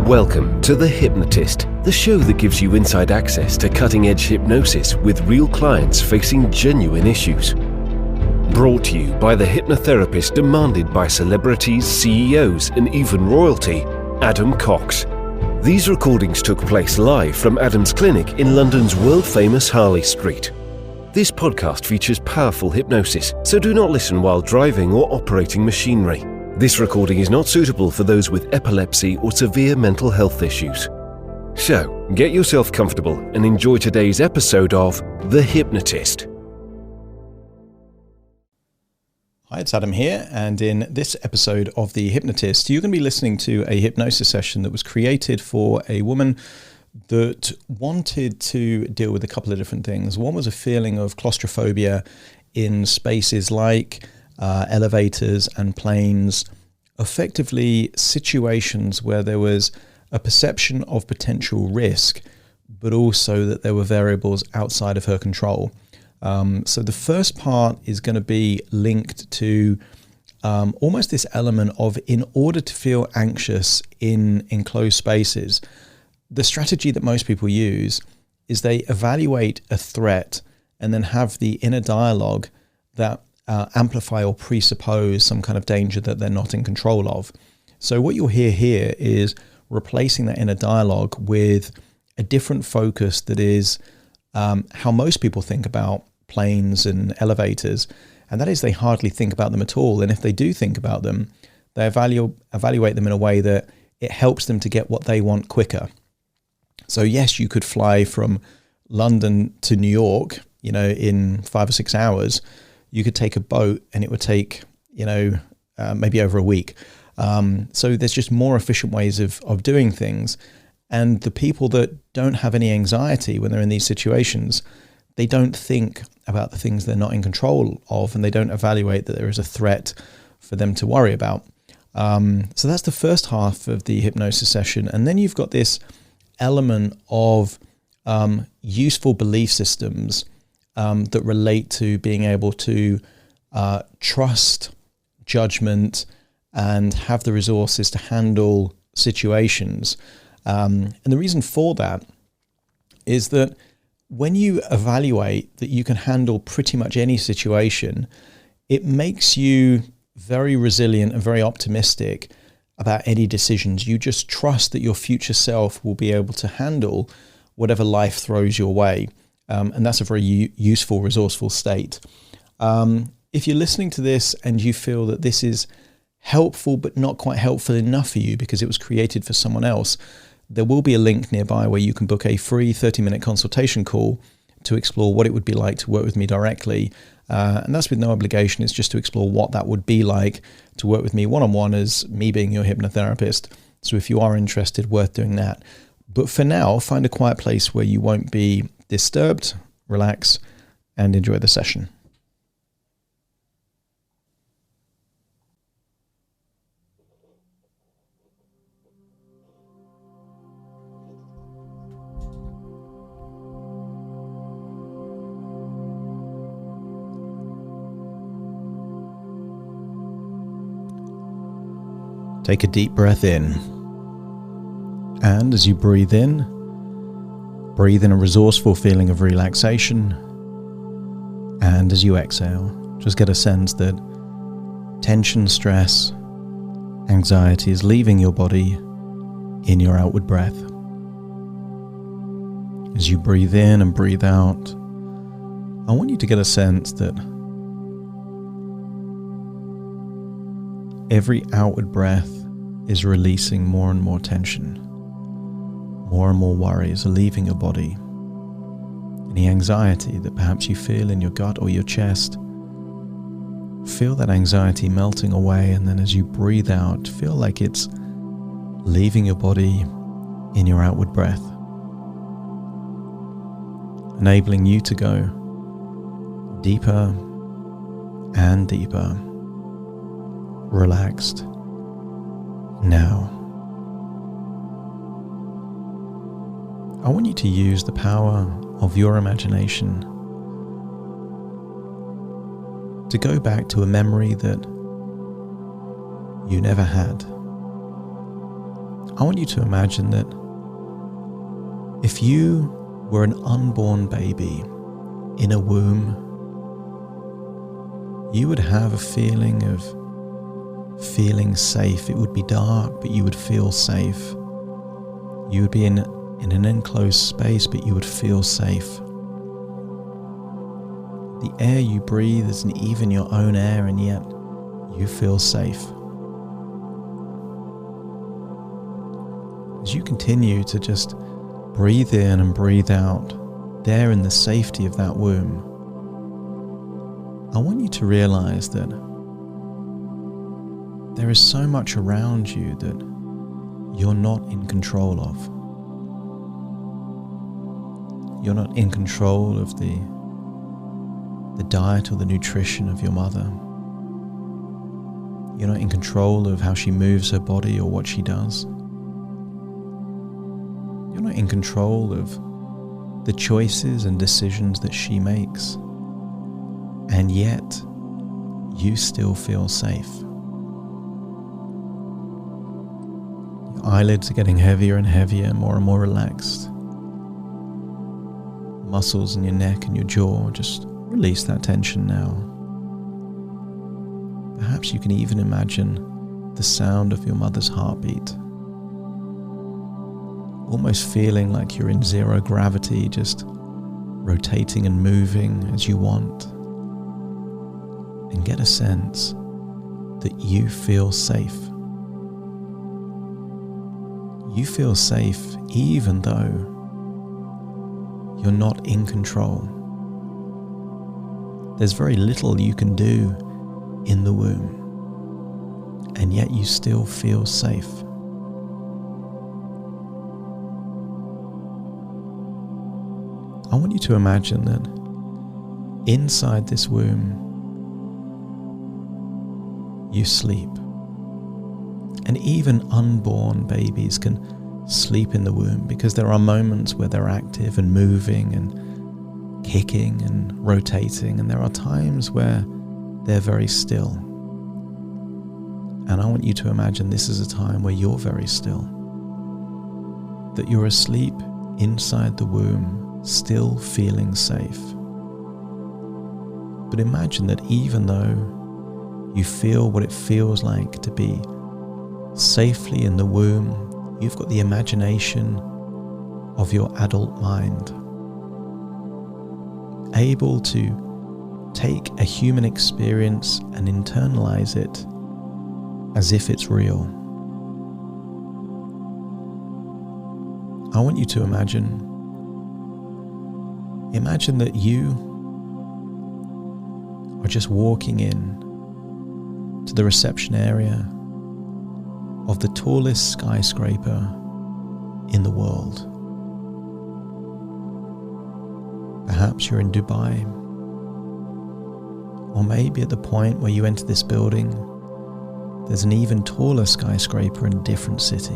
Welcome to The Hypnotist, the show that gives you inside access to cutting-edge hypnosis with real clients facing genuine issues. Brought to you by the hypnotherapist demanded by celebrities, CEOs, and even royalty, Adam Cox. These recordings took place live from Adam's clinic in London's world-famous Harley Street. This podcast features powerful hypnosis, so do not listen while driving or operating machinery. This recording is not suitable for those with epilepsy or severe mental health issues. So, get yourself comfortable and enjoy today's episode of The Hypnotist. Hi, it's Adam here, and in this episode of The Hypnotist, you're going to be listening to a hypnosis session that was created for a woman that wanted to deal with a couple of different things. One was a feeling of claustrophobia in spaces like elevators and planes, effectively situations where there was a perception of potential risk, but also that there were variables outside of her control. So the first part is going to be linked to almost this element of, in order to feel anxious in enclosed spaces, the strategy that most people use is they evaluate a threat and then have the inner dialogue that amplify or presuppose some kind of danger that they're not in control of. So what you'll hear here is replacing that inner dialogue with a different focus that is how most people think about planes and elevators, and that is they hardly think about them at all. And if they do think about them, they evaluate them in a way that it helps them to get what they want quicker. So yes, you could fly from London to New York, in 5 or 6 hours. You could take a boat and it would take, maybe over a week. So there's just more efficient ways of doing things. And the people that don't have any anxiety when they're in these situations, they don't think about the things they're not in control of, and they don't evaluate that there is a threat for them to worry about. So that's the first half of the hypnosis session. And then you've got this element of useful belief systems that relate to being able to trust judgment and have the resources to handle situations. And the reason for that is that when you evaluate that you can handle pretty much any situation, it makes you very resilient and very optimistic about any decisions. You just trust that your future self will be able to handle whatever life throws your way. And that's a very useful, resourceful state. If you're listening to this and you feel that this is helpful but not quite helpful enough for you because it was created for someone else, there will be a link nearby where you can book a free 30-minute consultation call to explore what it would be like to work with me directly. And that's with no obligation. It's just to explore what that would be like to work with me one-on-one as me being your hypnotherapist. So if you are interested, worth doing that. But for now, find a quiet place where you won't be disturbed, relax, and enjoy the session. Take a deep breath in. And as you breathe in a resourceful feeling of relaxation. And as you exhale, just get a sense that tension, stress, anxiety is leaving your body in your outward breath. As you breathe in and breathe out, I want you to get a sense that every outward breath is releasing more and more tension. More and more worries are leaving your body. Any anxiety that perhaps you feel in your gut or your chest, feel that anxiety melting away, and then as you breathe out, feel like it's leaving your body in your outward breath, enabling you to go deeper and deeper, relaxed now. I want you to use the power of your imagination to go back to a memory that you never had. I want you to imagine that if you were an unborn baby in a womb, you would have a feeling of feeling safe. It would be dark, but you would feel safe. You would be in an enclosed space, but you would feel safe. The air you breathe isn't even your own air, and yet you feel safe. As you continue to just breathe in and breathe out, there in the safety of that womb, I want you to realize that there is so much around you that you're not in control of. You're not in control of the diet or the nutrition of your mother. You're not in control of how she moves her body or what she does. You're not in control of the choices and decisions that she makes. And yet, you still feel safe. Your eyelids are getting heavier and heavier, more and more relaxed. Muscles in your neck and your jaw, just release that tension now. Perhaps you can even imagine the sound of your mother's heartbeat. Almost feeling like you're in zero gravity, just rotating and moving as you want. And get a sense that you feel safe. You feel safe even though you're not in control. There's very little you can do in the womb, and yet you still feel safe. I want you to imagine that inside this womb, you sleep. And even unborn babies can sleep in the womb because there are moments where they're active and moving and kicking and rotating, and there are times where they're very still. And I want you to imagine this is a time where you're very still, that you're asleep inside the womb, still feeling safe. But imagine that even though you feel what it feels like to be safely in the womb, you've got the imagination of your adult mind, able to take a human experience and internalize it as if it's real. I want you to imagine that you are just walking in to the reception area of the tallest skyscraper in the world. Perhaps you're in Dubai, or maybe at the point where you enter this building, there's an even taller skyscraper in a different city.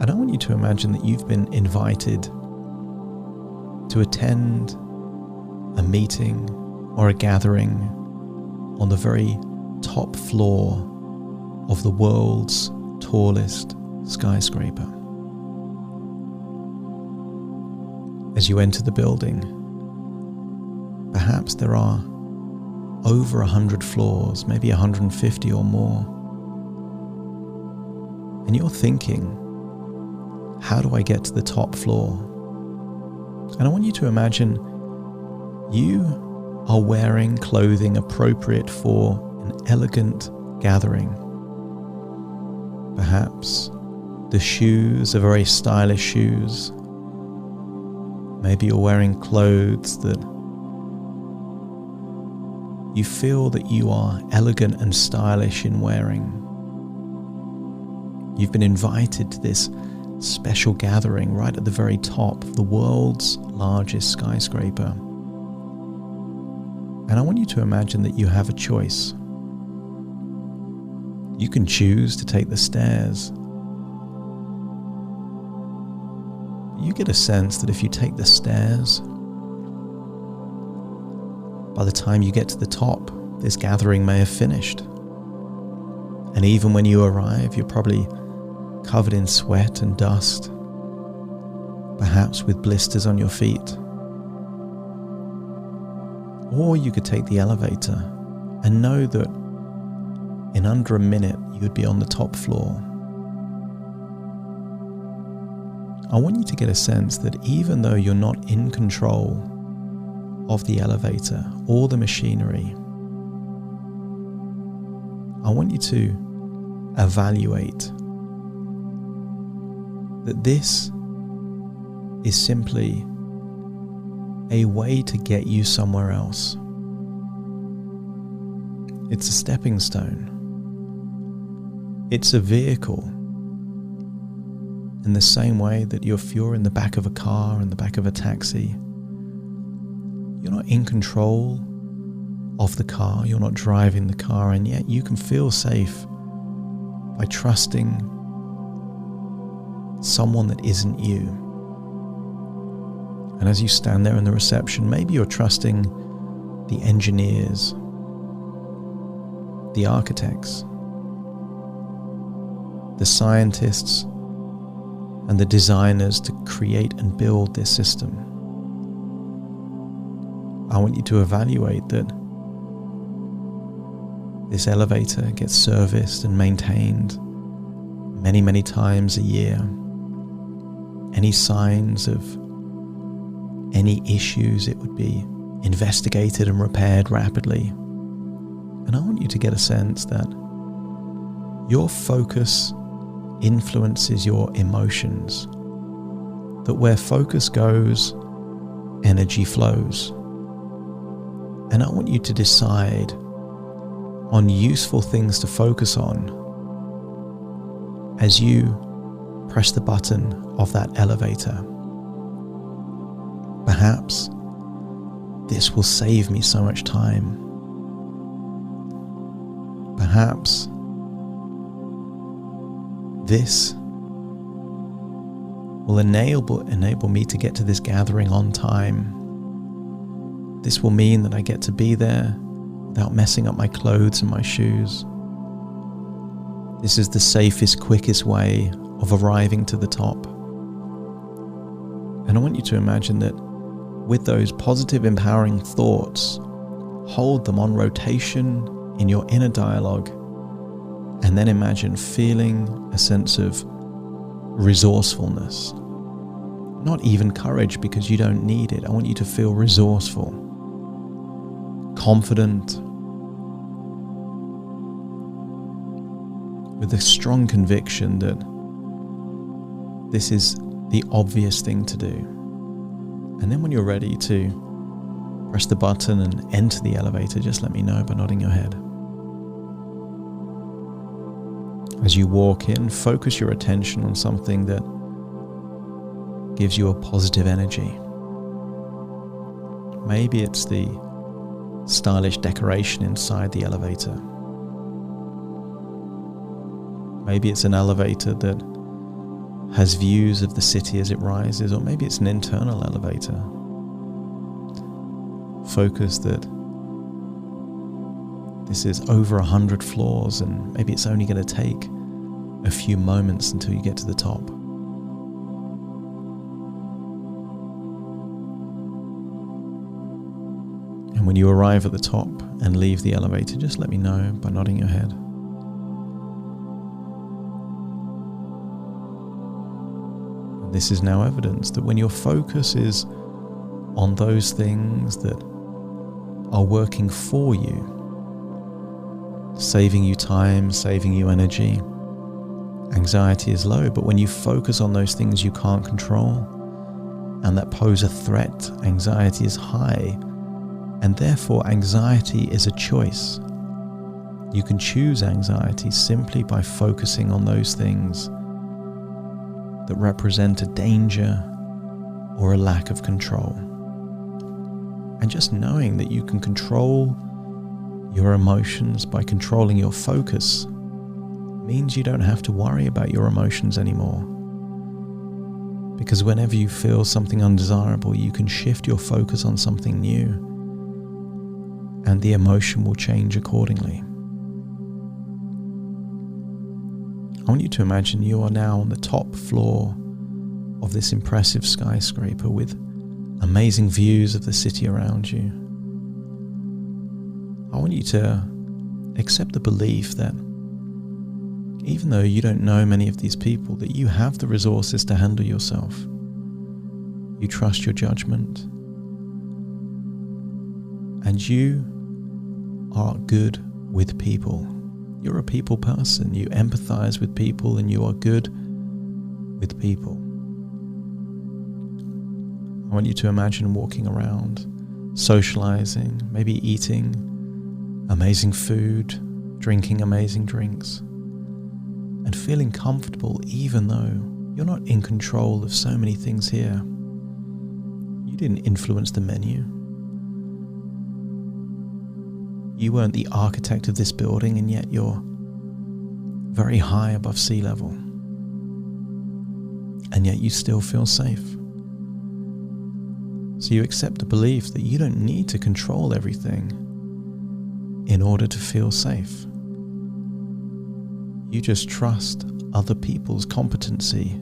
And I want you to imagine that you've been invited to attend a meeting or a gathering on the very top floor of the world's tallest skyscraper. As you enter the building, perhaps there are over 100 floors, maybe 150 or more. And you're thinking, how do I get to the top floor? And I want you to imagine you are wearing clothing appropriate for an elegant gathering. Perhaps the shoes are very stylish shoes. Maybe you're wearing clothes that you feel that you are elegant and stylish in wearing. You've been invited to this special gathering right at the very top of the world's largest skyscraper. And I want you to imagine that you have a choice. You can choose to take the stairs. You get a sense that if you take the stairs, by the time you get to the top, this gathering may have finished. And even when you arrive, you're probably covered in sweat and dust, perhaps with blisters on your feet. Or you could take the elevator and know that in under a minute you would be on the top floor. I want you to get a sense that even though you're not in control of the elevator or the machinery, I want you to evaluate that this is simply a way to get you somewhere else. It's a stepping stone. It's a vehicle. In the same way that if you're in the back of a car, in the back of a taxi, you're not in control of the car, you're not driving the car, and yet you can feel safe by trusting someone that isn't you. And as you stand there in the reception, maybe you're trusting the engineers, the architects, the scientists, and the designers to create and build this system. I want you to evaluate that this elevator gets serviced and maintained many, many times a year. Any signs of any issues, it would be investigated and repaired rapidly. And I want you to get a sense that your focus influences your emotions, that where focus goes, energy flows. And I want you to decide on useful things to focus on as you press the button of that elevator. Perhaps this will save me so much time. Perhaps this will enable me to get to this gathering on time. This will mean that I get to be there without messing up my clothes and my shoes. This is the safest, quickest way of arriving to the top. And I want you to imagine that with those positive, empowering thoughts, hold them on rotation in your inner dialogue, and then imagine feeling a sense of resourcefulness. Not even courage, because you don't need it. I want you to feel resourceful, confident, with a strong conviction that this is the obvious thing to do. And then when you're ready to press the button and enter the elevator, just let me know by nodding your head. As you walk in, focus your attention on something that gives you a positive energy. Maybe it's the stylish decoration inside the elevator. Maybe it's an elevator that has views of the city as it rises, or maybe it's an internal elevator. Focus that this is over 100 floors, and maybe it's only going to take a few moments until you get to the top. And when you arrive at the top and leave the elevator, just let me know by nodding your head. This is now evidence that when your focus is on those things that are working for you, saving you time, saving you energy, anxiety is low. But when you focus on those things you can't control and that pose a threat, anxiety is high, and therefore anxiety is a choice. You can choose anxiety simply by focusing on those things that represent a danger or a lack of control. And just knowing that you can control your emotions by controlling your focus means you don't have to worry about your emotions anymore. Because whenever you feel something undesirable, you can shift your focus on something new, and the emotion will change accordingly. I want you to imagine you are now on the top floor of this impressive skyscraper with amazing views of the city around you. I want you to accept the belief that even though you don't know many of these people, that you have the resources to handle yourself. You trust your judgment, and you are good with people. You're a people person. You empathize with people, and you are good with people. I want you to imagine walking around, socializing, maybe eating amazing food, drinking amazing drinks, and feeling comfortable even though you're not in control of so many things here. You didn't influence the menu. You weren't the architect of this building, and yet you're very high above sea level. And yet you still feel safe. So you accept the belief that you don't need to control everything in order to feel safe. You just trust other people's competency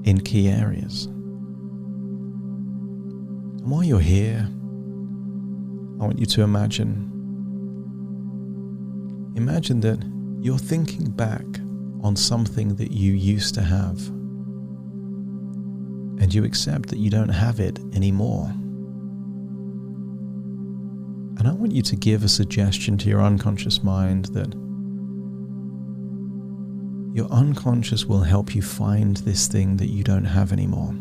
in key areas. And while you're here, I want you to imagine that you're thinking back on something that you used to have, and you accept that you don't have it anymore. And I want you to give a suggestion to your unconscious mind that your unconscious will help you find this thing that you don't have anymore.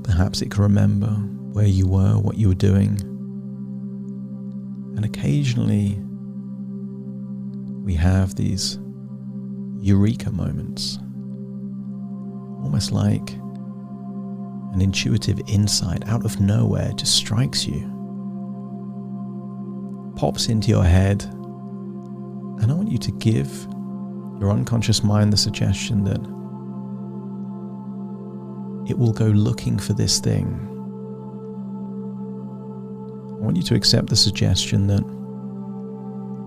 Perhaps it can remember where you were, what you were doing. And occasionally we have these eureka moments, almost like an intuitive insight out of nowhere just strikes you, pops into your head, and I want you to give your unconscious mind the suggestion that it will go looking for this thing. I want you to accept the suggestion that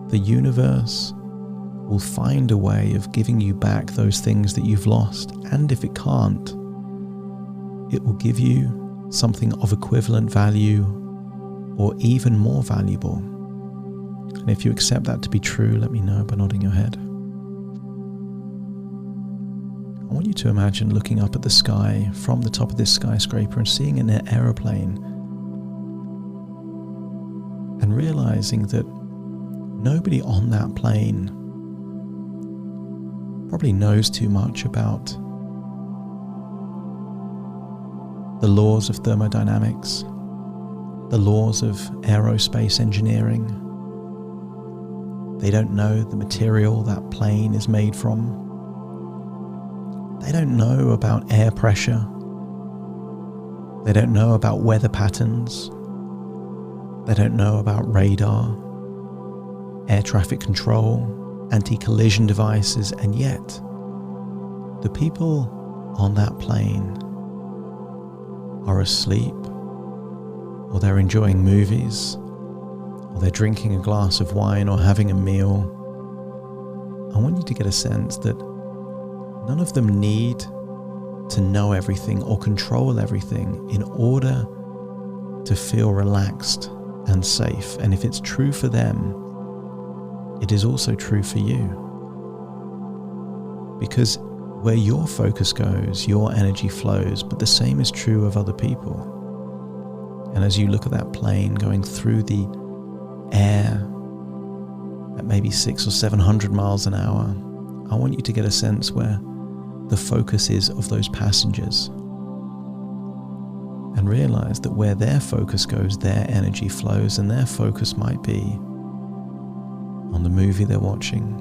the universe will find a way of giving you back those things that you've lost, and if it can't, it will give you something of equivalent value or even more valuable. And if you accept that to be true, let me know by nodding your head. I want you to imagine looking up at the sky from the top of this skyscraper and seeing an aeroplane, and realizing that nobody on that plane probably knows too much about the laws of thermodynamics, the laws of aerospace engineering. They don't know the material that plane is made from. They don't know about air pressure. They don't know about weather patterns. They don't know about radar, air traffic control, anti-collision devices, and yet the people on that plane are asleep, or they're enjoying movies, or they're drinking a glass of wine or having a meal. I want you to get a sense that none of them need to know everything or control everything in order to feel relaxed and safe. And if it's true for them, it is also true for you. Because where your focus goes, your energy flows, but the same is true of other people. And as you look at that plane going through the air at maybe 600 or 700 miles an hour, I want you to get a sense where the focus is of those passengers, and realize that where their focus goes, their energy flows, and their focus might be on the movie they're watching,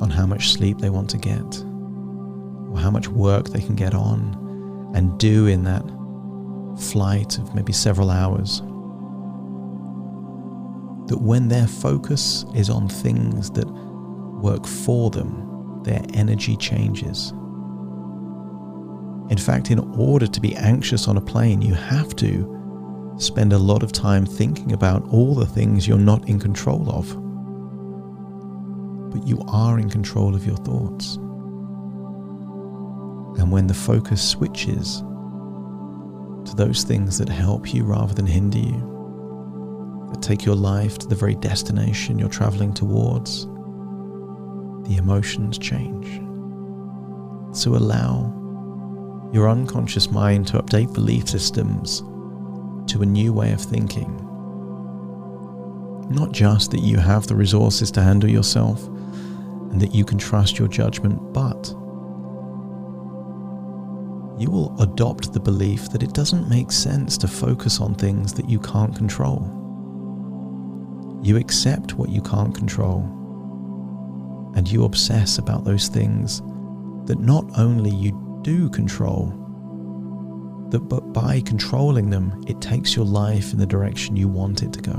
on how much sleep they want to get, or how much work they can get on and do in that flight of maybe several hours. That when their focus is on things that work for them, their energy changes. In fact, in order to be anxious on a plane, you have to spend a lot of time thinking about all the things you're not in control of. but you are in control of your thoughts. And when the focus switches to those things that help you rather than hinder you, that take your life to the very destination you're traveling towards, the emotions change. So allow your unconscious mind to update belief systems to a new way of thinking. Not just that you have the resources to handle yourself and that you can trust your judgment, but you will adopt the belief that it doesn't make sense to focus on things that you can't control. You accept what you can't control, and you obsess about those things that not only you do control, but by controlling them, it takes your life in the direction you want it to go.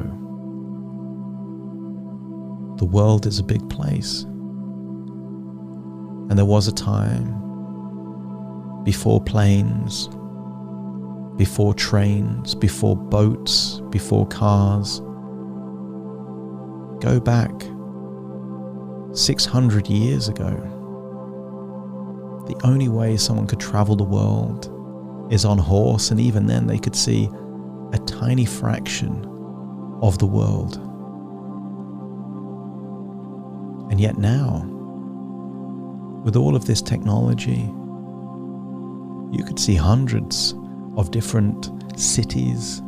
The world is a big place, and there was a time before planes, before trains, before boats, before cars. Go back 600 years ago. The only way someone could travel the world is on horse, and even then they could see a tiny fraction of the world. And yet now, with all of this technology, you could see hundreds of different cities,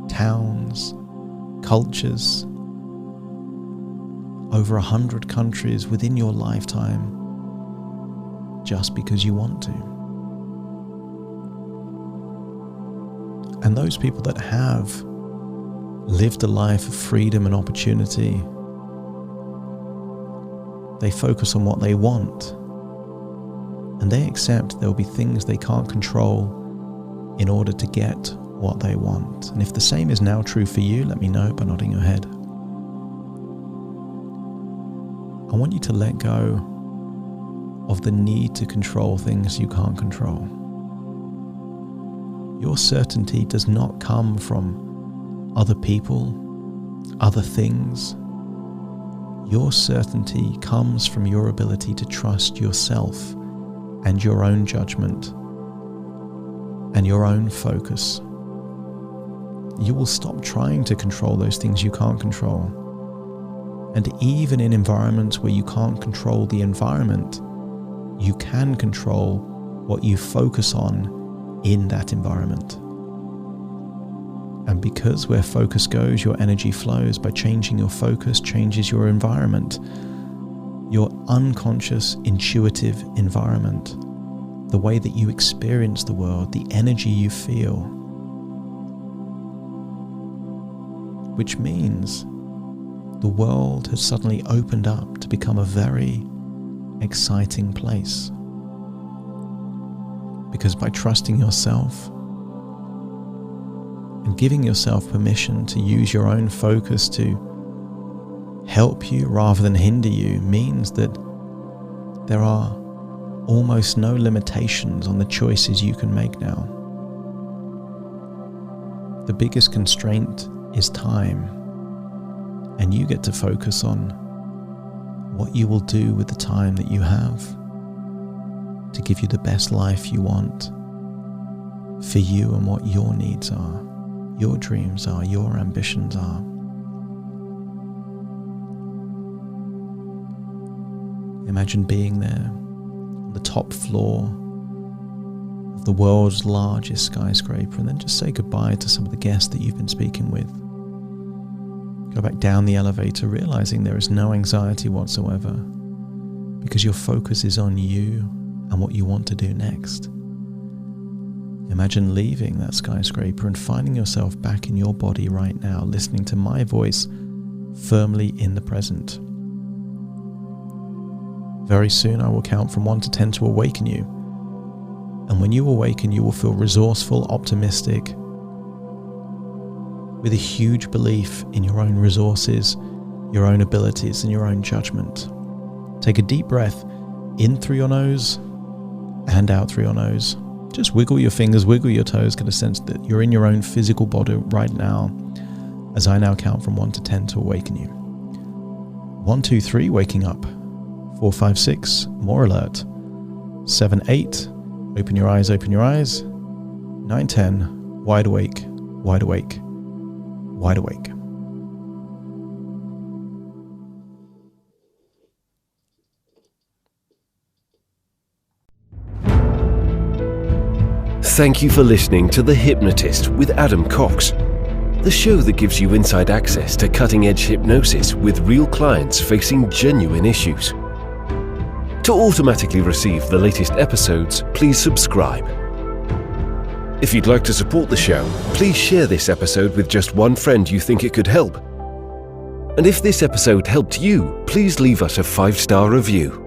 towns, cultures, over 100 countries within your lifetime, just because you want to. And those people that have lived a life of freedom and opportunity, they focus on what they want, and they accept there will be things they can't control in order to get what they want. And if the same is now true for you, let me know by nodding your head. I want you to let go of the need to control things you can't control. Your certainty does not come from other people, other things. Your certainty comes from your ability to trust yourself and your own judgment and your own focus. You will stop trying to control those things you can't control. And even in environments where you can't control the environment, you can control what you focus on in that environment. And because where focus goes, your energy flows. By changing your focus, changes your environment, your unconscious, intuitive environment, the way that you experience the world, the energy you feel. Which means the world has suddenly opened up to become a very exciting place. Because by trusting yourself and giving yourself permission to use your own focus to help you rather than hinder you means that there are almost no limitations on the choices you can make now. The biggest constraint is time, and you get to focus on what you will do with the time that you have to give you the best life you want for you and what your needs are, your dreams are, your ambitions are. Imagine being there on the top floor of the world's largest skyscraper, and then just say goodbye to some of the guests that you've been speaking with. Go back down the elevator, realizing there is no anxiety whatsoever, because your focus is on you and what you want to do next. Imagine leaving that skyscraper and finding yourself back in your body right now, listening to my voice firmly in the present. Very soon I will count from 1 to 10 to awaken you. And when you awaken, you will feel resourceful, optimistic, with a huge belief in your own resources, your own abilities, and your own judgment. Take a deep breath in through your nose and out through your nose. Just wiggle your fingers, wiggle your toes, get a sense that you're in your own physical body right now, as I now count from 1 to 10 to awaken you. 1, 2, 3, waking up. 4, 5, 6, more alert. 7, 8, open your eyes, open your eyes. 9, 10, wide awake, wide awake, wide awake. Thank you for listening to The Hypnotist with Adam Cox, the show that gives you inside access to cutting-edge hypnosis with real clients facing genuine issues. To automatically receive the latest episodes, please subscribe. If you'd like to support the show, please share this episode with just one friend you think it could help. And if this episode helped you, please leave us a 5-star review.